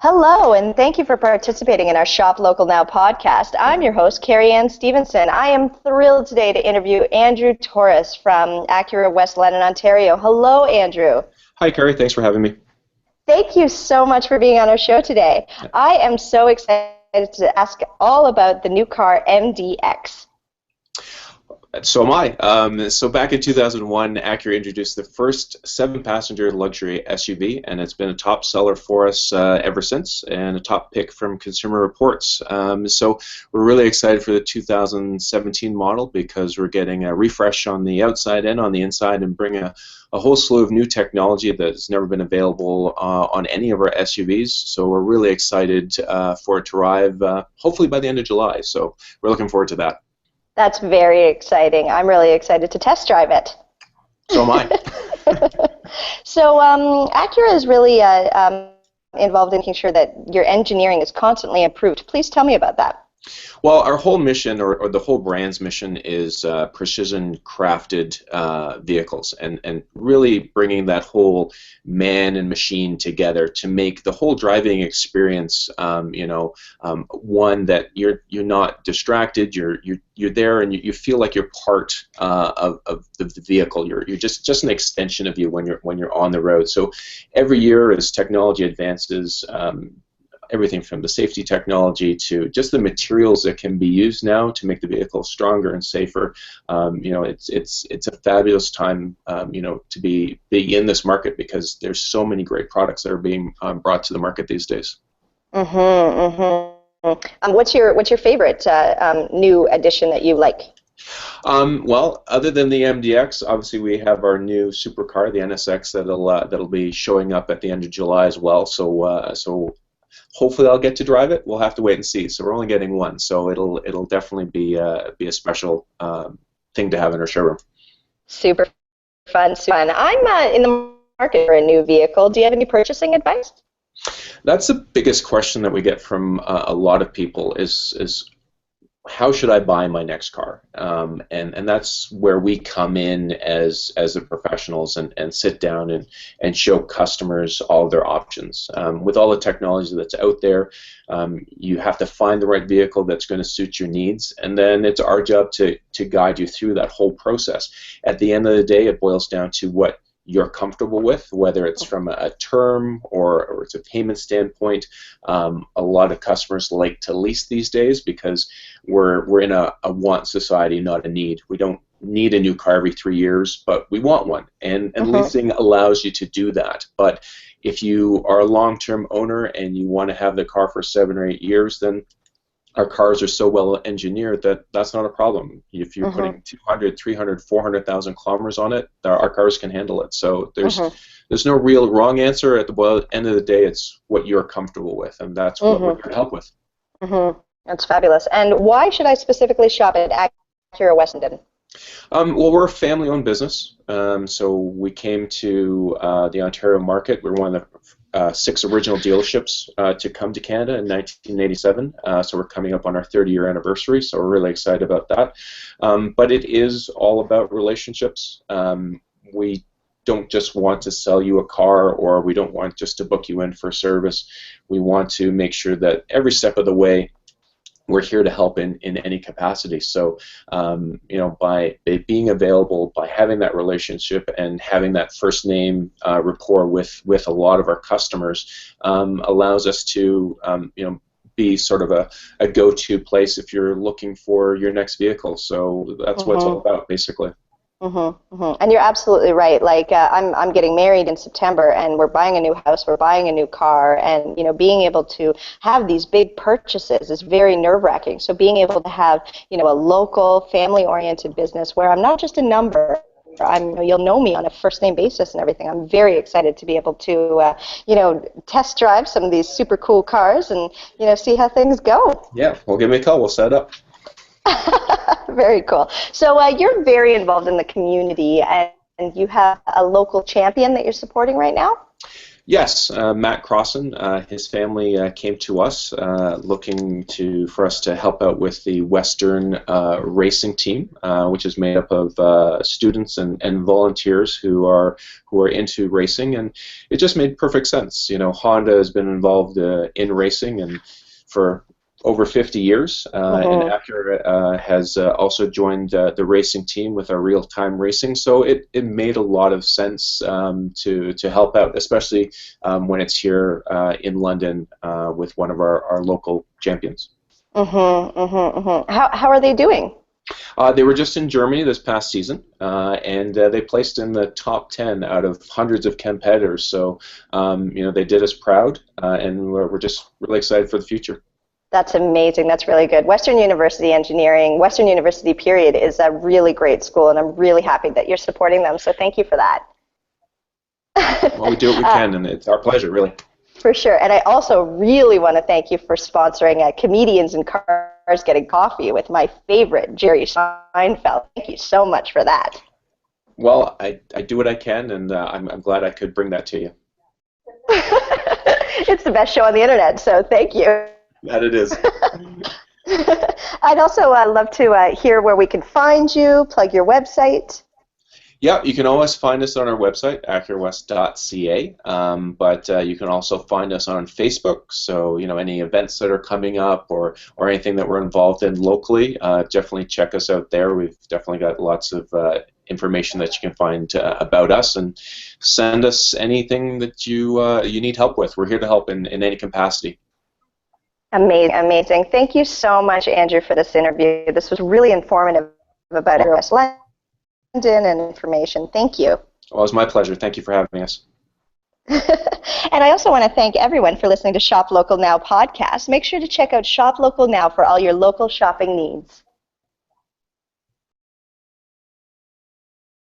Hello, and thank you for participating in our Shop Local Now podcast. I'm your host, Carrie Ann Stevenson. I am thrilled today to interview Andrew Torres from Acura West London, Ontario. Hello, Andrew. Hi, Carrie. Thanks for having me. Thank you so much for being on our show today. I am so excited to ask all about the new car, MDX. So am I. So back in 2001, Acura introduced the first 7-passenger luxury SUV, and it's been a top seller for us ever since, and a top pick from Consumer Reports. So we're really excited for the 2017 model because we're getting a refresh on the outside and on the inside, and bring a whole slew of new technology that's never been available on any of our SUVs. So we're really excited for it to arrive, hopefully by the end of July. So we're looking forward to that. That's very exciting. I'm really excited to test drive it. So am I. So Acura is really involved in making sure that your engineering is constantly improved. Please tell me about that. Well, our whole mission, or the whole brand's mission, is precision-crafted vehicles, and really bringing that whole man and machine together to make the whole driving experience, one that you're not distracted. You're there, and you feel like you're part of the vehicle. You're just an extension of you when you're on the road. So every year, as technology advances, everything from the safety technology to just the materials that can be used now to make the vehicle stronger and safer. It's a fabulous time, to be in this market, because there's so many great products that are being brought to the market these days. What's your favorite new addition that you like? Well, other than the MDX, obviously we have our new supercar, the NSX, that'll be showing up at the end of July as well. So hopefully I'll get to drive it. We'll have to wait and see. So we're only getting one, so it'll definitely be a special thing to have in our showroom. Super fun. I'm in the market for a new vehicle. Do you have any purchasing advice? That's the biggest question that we get from a lot of people is how should I buy my next car? And that's where we come in as the professionals and sit down and show customers all of their options. With all the technology that's out there, you have to find the right vehicle that's going to suit your needs, and then it's our job to guide you through that whole process. At the end of the day, it boils down to what you're comfortable with, whether it's from a term or it's a payment standpoint. A lot of customers like to lease these days because we're in a want society, not a need. We don't need a new car every 3 years, but we want one, and leasing allows you to do that. But if you are a long-term owner and you want to have the car for 7 or 8 years, then our cars are so well engineered that that's not a problem. If you're putting 200, 300, 400,000 kilometers on it, our cars can handle it. So there's no real wrong answer. At the end of the day, it's what you're comfortable with, and that's what we're going to help with. That's fabulous. And why should I specifically shop at Acura West London? Well, we're a family-owned business, so we came to the Ontario market. We're one of the 6 original dealerships to come to Canada in 1987, so we're coming up on our 30-year anniversary, so we're really excited about that. But it is all about relationships. We don't just want to sell you a car, or we don't want just to book you in for service. We want to make sure that every step of the way we're here to help in any capacity. So, by being available, by having that relationship and having that first name rapport with a lot of our customers, allows us to, be sort of a go-to place if you're looking for your next vehicle. So that's what it's all about, basically. And you're absolutely right. Like I'm getting married in September, and we're buying a new house, we're buying a new car, and being able to have these big purchases is very nerve-wracking. So being able to have a local, family-oriented business where I'm not just a number. You'll know me on a first-name basis and everything. I'm very excited to be able to, test drive some of these super cool cars and, see how things go. Yeah, well, give me a call. We'll set it up. Very cool. So you're very involved in the community, and you have a local champion that you're supporting right now? Yes, Matt Crossan, his family came to us looking for us to help out with the Western racing team, which is made up of students and volunteers who are into racing, and it just made perfect sense. Honda has been involved in racing and for over 50 years, and Hmm. Acura has also joined the racing team with our real-time racing. So it made a lot of sense to help out, especially when it's here in London with one of our local champions. Hmm. Hmm. Hmm. How are they doing? They were just in Germany this past season, and they placed in the top 10 out of hundreds of competitors. So, they did us proud, and we're just really excited for the future. That's amazing. That's really good. Western University Engineering, Western University period, is a really great school, and I'm really happy that you're supporting them. So thank you for that. Well, we do what we uh, can, and it's our pleasure, really. for sure. And I also really want to thank you for sponsoring Comedians in Cars Getting Coffee with my favorite, Jerry Seinfeld. Thank you so much for that. Well, I do what I can, and I'm glad I could bring that to you. It's the best show on the internet, so thank you. That it is. I'd also love to hear where we can find you, plug your website. Yeah, you can always find us on our website, acurawest.ca, but you can also find us on Facebook. So, any events that are coming up or anything that we're involved in locally, definitely check us out there. We've definitely got lots of information that you can find about us, and send us anything that you need help with. We're here to help in any capacity. Amazing, amazing. Thank you so much, Andrew, for this interview. This was really informative about West London and information. Thank you. Well, it was my pleasure. Thank you for having us. And I also want to thank everyone for listening to Shop Local Now podcast. Make sure to check out Shop Local Now for all your local shopping needs.